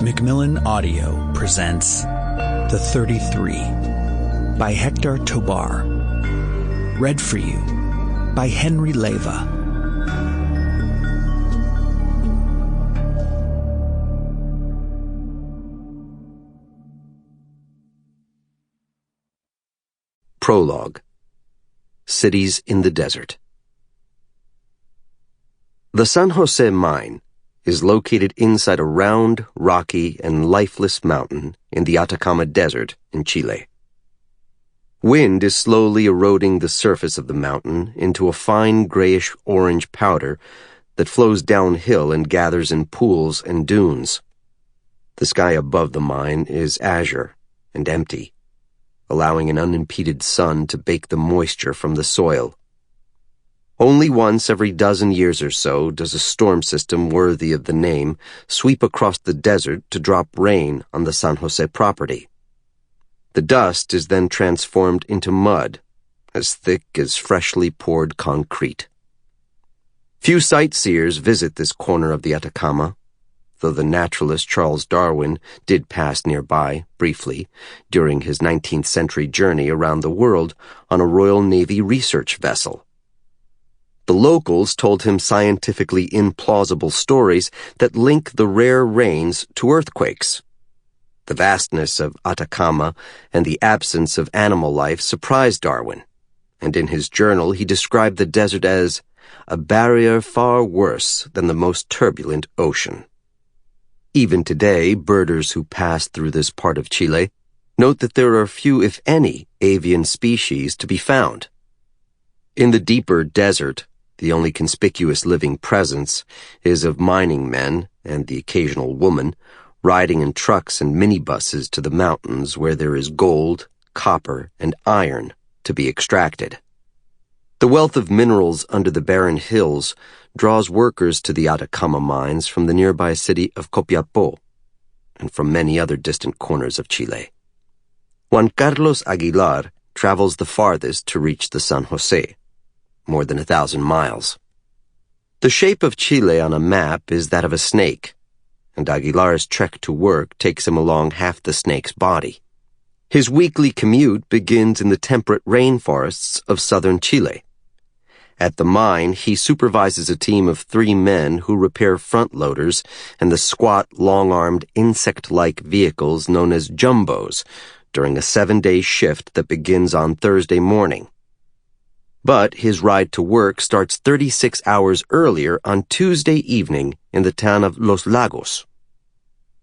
Macmillan Audio presents The 33 by Héctor Tobar. Read for you by Leyva. Prologue. Cities in the Desert. The San José mine is located inside a round, rocky, and lifeless mountain in the Atacama Desert in Chile. Wind is slowly eroding the surface of the mountain into a fine grayish-orange powder that flows downhill and gathers in pools and dunes. The sky above the mine is azure and empty, allowing an unimpeded sun to bake the moisture from the soil. Only once every dozen years or so does a storm system worthy of the name sweep across the desert to drop rain on the San José property. The dust is then transformed into mud, as thick as freshly poured concrete. Few sightseers visit this corner of the Atacama, though the naturalist Charles Darwin did pass nearby, briefly, during his 19th century journey around the world on a Royal Navy research vessel. The locals told him scientifically implausible stories that link the rare rains to earthquakes. The vastness of Atacama and the absence of animal life surprised Darwin, and in his journal he described the desert as a barrier far worse than the most turbulent ocean. Even today, birders who pass through this part of Chile note that there are few, if any, avian species to be found. In the deeper desert, the only conspicuous living presence is of mining men and the occasional woman riding in trucks and minibuses to the mountains where there is gold, copper, and iron to be extracted. The wealth of minerals under the barren hills draws workers to the Atacama mines from the nearby city of Copiapó and from many other distant corners of Chile. Juan Carlos Aguilar travels the farthest to reach the San José, more than 1,000 miles. The shape of Chile on a map is that of a snake, and Aguilar's trek to work takes him along half the snake's body. His weekly commute begins in the temperate rainforests of southern Chile. At the mine, he supervises a team of 3 men who repair front loaders and the squat, long-armed, insect-like vehicles known as jumbos during a 7-day shift that begins on Thursday morning. But his ride to work starts 36 hours earlier on Tuesday evening in the town of Los Lagos.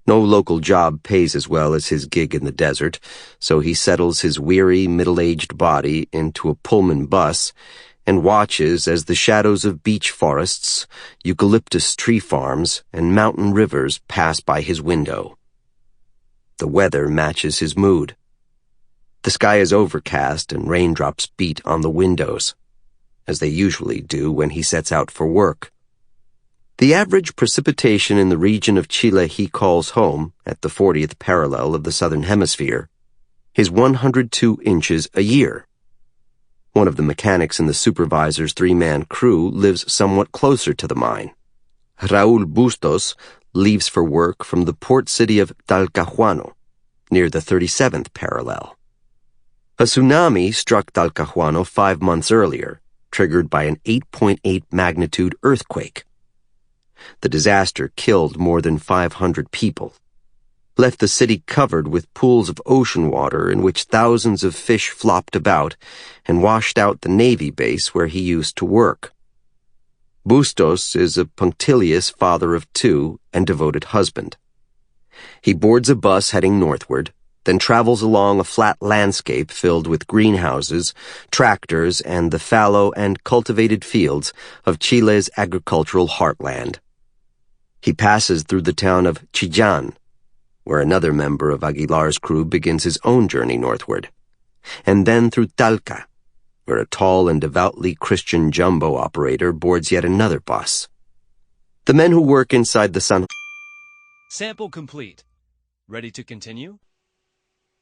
No local job pays as well as his gig in the desert, so he settles his weary, middle-aged body into a Pullman bus and watches as the shadows of beech forests, eucalyptus tree farms, and mountain rivers pass by his window. The weather matches his mood. The sky is overcast and raindrops beat on the windows, as they usually do when he sets out for work. The average precipitation in the region of Chile he calls home, at the 40th parallel of the southern hemisphere, is 102 inches a year. One of the mechanics in the supervisor's 3-man crew lives somewhat closer to the mine. Raúl Bustos leaves for work from the port city of Talcahuano, near the 37th parallel. A tsunami struck Talcahuano 5 months earlier, triggered by an 8.8 magnitude earthquake. The disaster killed more than 500 people, left the city covered with pools of ocean water in which thousands of fish flopped about, and washed out the Navy base where he used to work. Bustos is a punctilious father of 2 and devoted husband. He boards a bus heading northward, then travels along a flat landscape filled with greenhouses, tractors, and the fallow and cultivated fields of Chile's agricultural heartland. He passes through the town of Chillán, where another member of Aguilar's crew begins his own journey northward, and then through Talca, where a tall and devoutly Christian jumbo operator boards yet another bus. The men who work inside the San... Sample complete. Ready to continue?